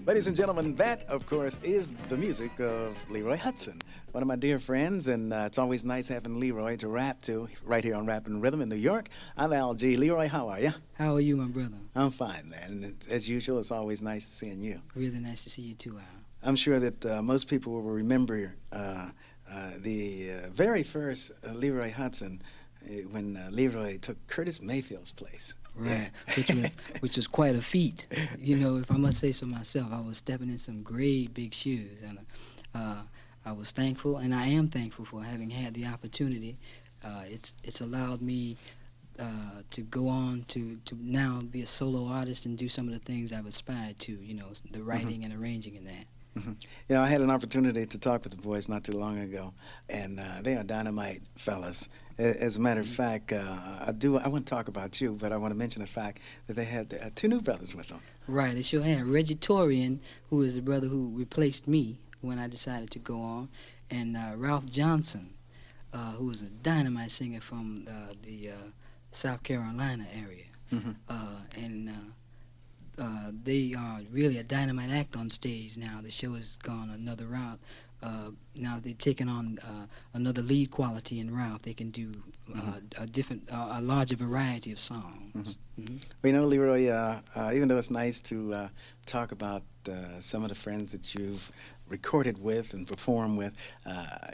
Ladies and gentlemen, that, of course, is the music of Leroy Hutson, one of my dear friends, and it's always nice having Leroy to rap to right here on Rappin' Rhythm in New York. I'm Al G. Leroy, how are you? How are you, my brother? I'm fine, man. As usual, it's always nice seeing you. Really nice to see you too, Al. I'm sure that most people will remember the very first Leroy Hutson when Leroy took Curtis Mayfield's place. Right, which was quite a feat. You know, if I must say so myself, I was stepping in some great big shoes, and I was thankful, and I am thankful for having had the opportunity. It's allowed me to go on to now be a solo artist and do some of the things I've aspired to. You know, the writing and arranging and that. Mm-hmm. You know, I had an opportunity to talk with the boys not too long ago, and they are dynamite fellas. As a matter of fact, I want to talk about you, but I want to mention the fact that they had two new brothers with them. Right, they sure had. Reggie Torian, who is the brother who replaced me when I decided to go on, and Ralph Johnson, who was a dynamite singer from the South Carolina area. Mm-hmm. They are really a dynamite act on stage now. The show has gone another route. Now they've taken on another lead quality in Ralph. They can do a larger variety of songs. Mm-hmm. Mm-hmm. Well, you know, Leroy, even though it's nice to talk about some of the friends that you've recorded with and performed with,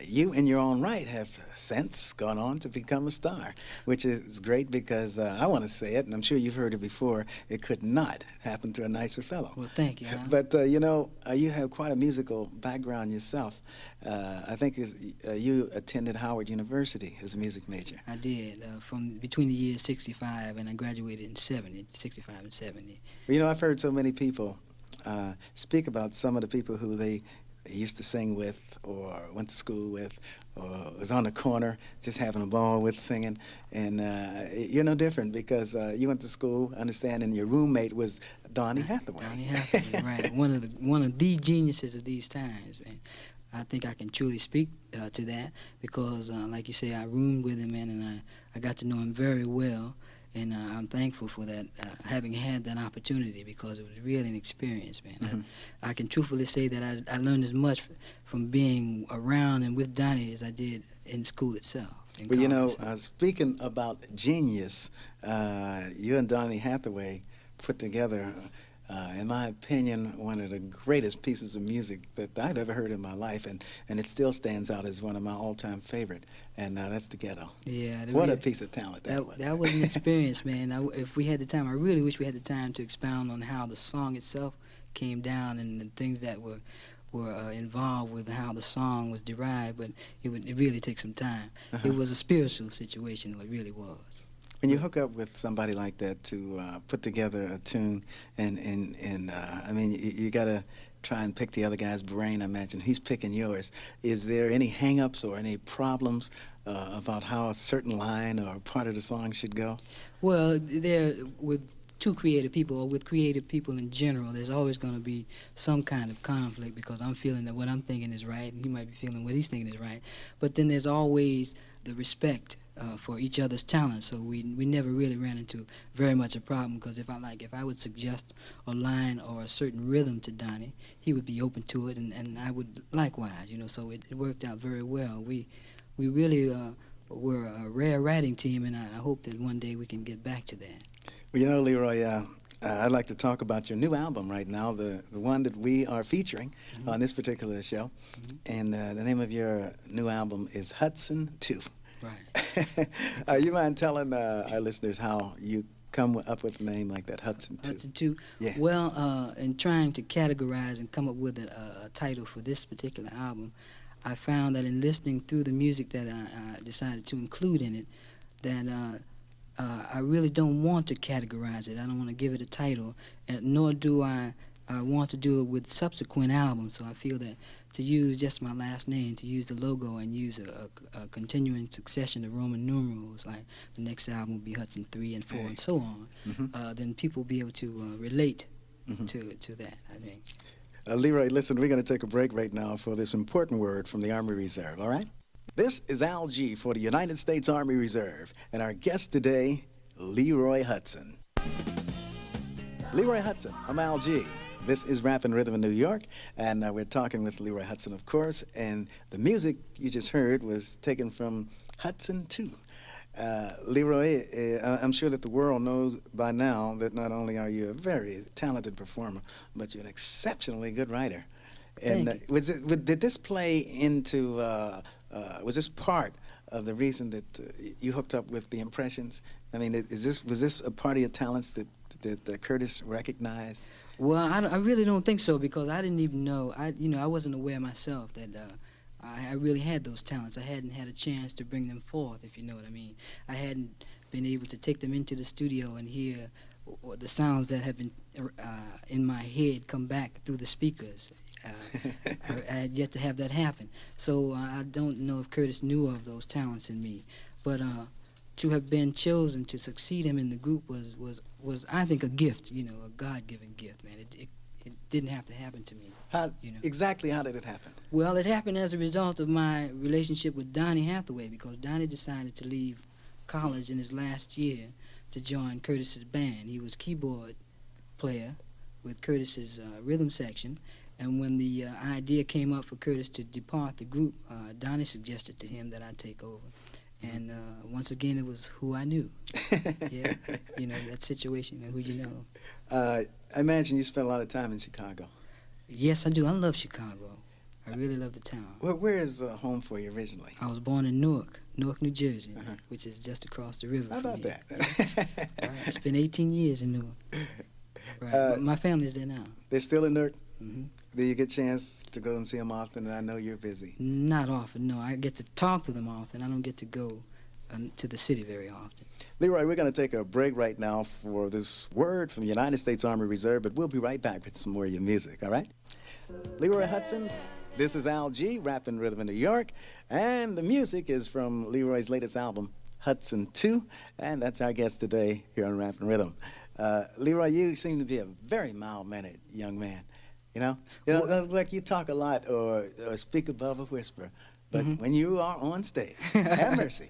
you in your own right have since gone on to become a star, which is great because I want to say it, and I'm sure you've heard it before, it could not happen to a nicer fellow. Well, thank you. Huh? But, you know, you have quite a musical background yourself. I think you attended Howard University as a music major. I did, from between the years 65 and I graduated in 65 and 70. Well, you know, I've heard so many people speak about some of the people who they used to sing with or went to school with or was on the corner just having a ball with singing. And you're no different because you went to school, understanding your roommate was Donny Hathaway. Donny Hathaway, right. One of the geniuses of these times, man. I think I can truly speak to that because, like you say, I roomed with him, man, and I got to know him very well. And I'm thankful for that, having had that opportunity because it was really an experience, man. Mm-hmm. I can truthfully say that I learned as much from being around and with Donnie as I did in school itself. Well, you know, speaking about genius, you and Donny Hathaway put together, in my opinion, one of the greatest pieces of music that I've ever heard in my life, and it still stands out as one of my all-time favorite, and that's The Ghetto. Yeah. What a piece of talent that was. That was an experience, man. If we had the time, I really wish we had the time to expound on how the song itself came down and the things that were involved with how the song was derived, but it really take some time. Uh-huh. It was a spiritual situation, it really was. When you hook up with somebody like that to put together a tune, and I mean, you got to try and pick the other guy's brain, I imagine. He's picking yours. Is there any hang-ups or any problems about how a certain line or part of the song should go? Well, with two creative people, or with creative people in general, there's always going to be some kind of conflict because I'm feeling that what I'm thinking is right, and he might be feeling what he's thinking is right. But then there's always the respect for each other's talent, so we never really ran into very much a problem because if I would suggest a line or a certain rhythm to Donnie, he would be open to it, and I would likewise, you know. So it worked out very well. We really were a rare writing team, and I hope that one day we can get back to that. Well, you know, Leroy, I'd like to talk about your new album right now, the one that we are featuring on this particular show, and the name of your new album is Hutson 2. Right. You mind telling our listeners how you come up with a name like that, Hutson 2? Hutson 2? Yeah. Well, in trying to categorize and come up with a title for this particular album, I found that in listening through the music that I decided to include in it, that I really don't want to categorize it. I don't want to give it a title, nor do I want to do it with subsequent albums. So I feel that to use just my last name, to use the logo and use a continuing succession of Roman numerals, like the next album will be Hutson 3 and 4 and so on, then people will be able to relate to that, I think. Leroy, listen, we're going to take a break right now for this important word from the Army Reserve, all right? This is Al G for the United States Army Reserve, and our guest today, Leroy Hutson. Leroy Hutson, I'm Al G. This is Rap and Rhythm in New York, and we're talking with Leroy Hutson, of course, and the music you just heard was taken from Hutson 2. Leroy, I'm sure that the world knows by now that not only are you a very talented performer, but you're an exceptionally good writer. And Thank you. did this play into, was this part of the reason that you hooked up with the Impressions? I mean, was this a part of your talents that Curtis recognized? Well, I really don't think so, because I didn't even know. I wasn't aware myself that I really had those talents. I hadn't had a chance to bring them forth, if you know what I mean. I hadn't been able to take them into the studio and hear the sounds that have been in my head come back through the speakers. I had yet to have that happen. So I don't know if Curtis knew of those talents in me. But to have been chosen to succeed him in the group was I think, a gift, a God-given gift, man. It didn't have to happen to me. Exactly how did it happen? Well, it happened as a result of my relationship with Donny Hathaway, because Donny decided to leave college in his last year to join Curtis's band. He was keyboard player with Curtis's rhythm section, and when the idea came up for Curtis to depart the group, Donny suggested to him that I take over. And once again, it was who I knew. Yeah, that situation, who you know. I imagine you spent a lot of time in Chicago. Yes, I do. I love Chicago. I really love the town. Where is home for you originally? I was born in Newark, New Jersey, which is just across the river How from about here. that? Right. I spent 18 years in Newark. Right. My family's there now. They're still in Newark? Mm-hmm. Do you get a chance to go and see them often? And I know you're busy. Not often, no. I get to talk to them often. I don't get to go to the city very often. Leroy, we're going to take a break right now for this word from the United States Army Reserve, but we'll be right back with some more of your music, all right? Leroy Hutson, this is Al G, Rap and Rhythm in New York, and the music is from Leroy's latest album, Hutson 2, and that's our guest today here on Rap and Rhythm. Leroy, you seem to be a very mild-mannered young man, like you talk a lot or speak above a whisper. But when you are on stage, have mercy.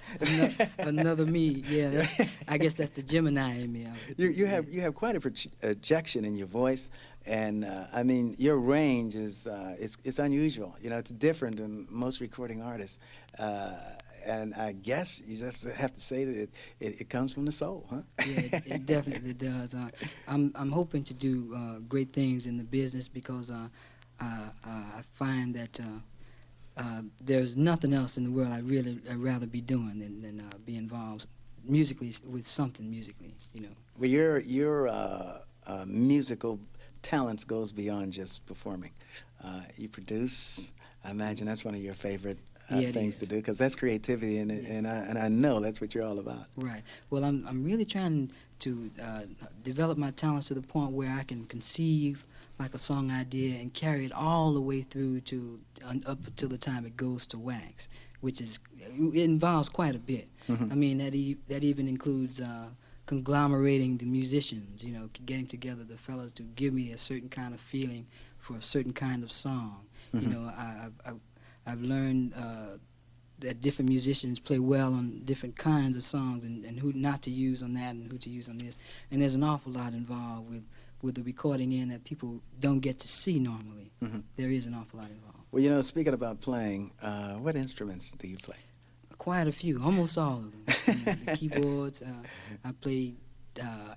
Another me, yeah. I guess that's the Gemini in me. You have quite a projection in your voice, and I mean your range is it's unusual. It's different than most recording artists, and I guess you just have to say that it comes from the soul, huh? Yeah, it definitely does. I'm hoping to do great things in the business, because I find that. There's nothing else in the world I'd rather be doing than be involved musically with something musically, Well, your musical talents goes beyond just performing. You produce. I imagine that's one of your favorite things to do, because that's creativity, and I know that's what you're all about. Right. Well, I'm really trying to develop my talents to the point where I can conceive like a song idea and carry it all the way through to up until the time it goes to wax, which it involves quite a bit. I mean, that even includes conglomerating the musicians, getting together the fellas to give me a certain kind of feeling for a certain kind of song. I've learned that different musicians play well on different kinds of songs, and who not to use on that and who to use on this. And there's an awful lot involved with the recording in that people don't get to see normally. There is an awful lot involved. Well, speaking about playing, what instruments do you play? Quite a few, almost all of them. The keyboards, I play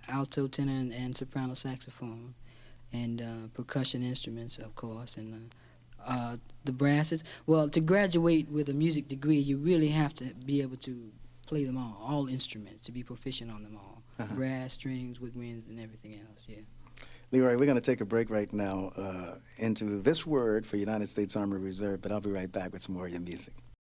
alto, tenor, and soprano saxophone, and percussion instruments, of course, and the brasses. Well, to graduate with a music degree, you really have to be able to play them all instruments, to be proficient on them all. Brass, strings, woodwinds, and everything else, yeah. Leroy, we're going to take a break right now into this word for United States Army Reserve, but I'll be right back with some more of your music.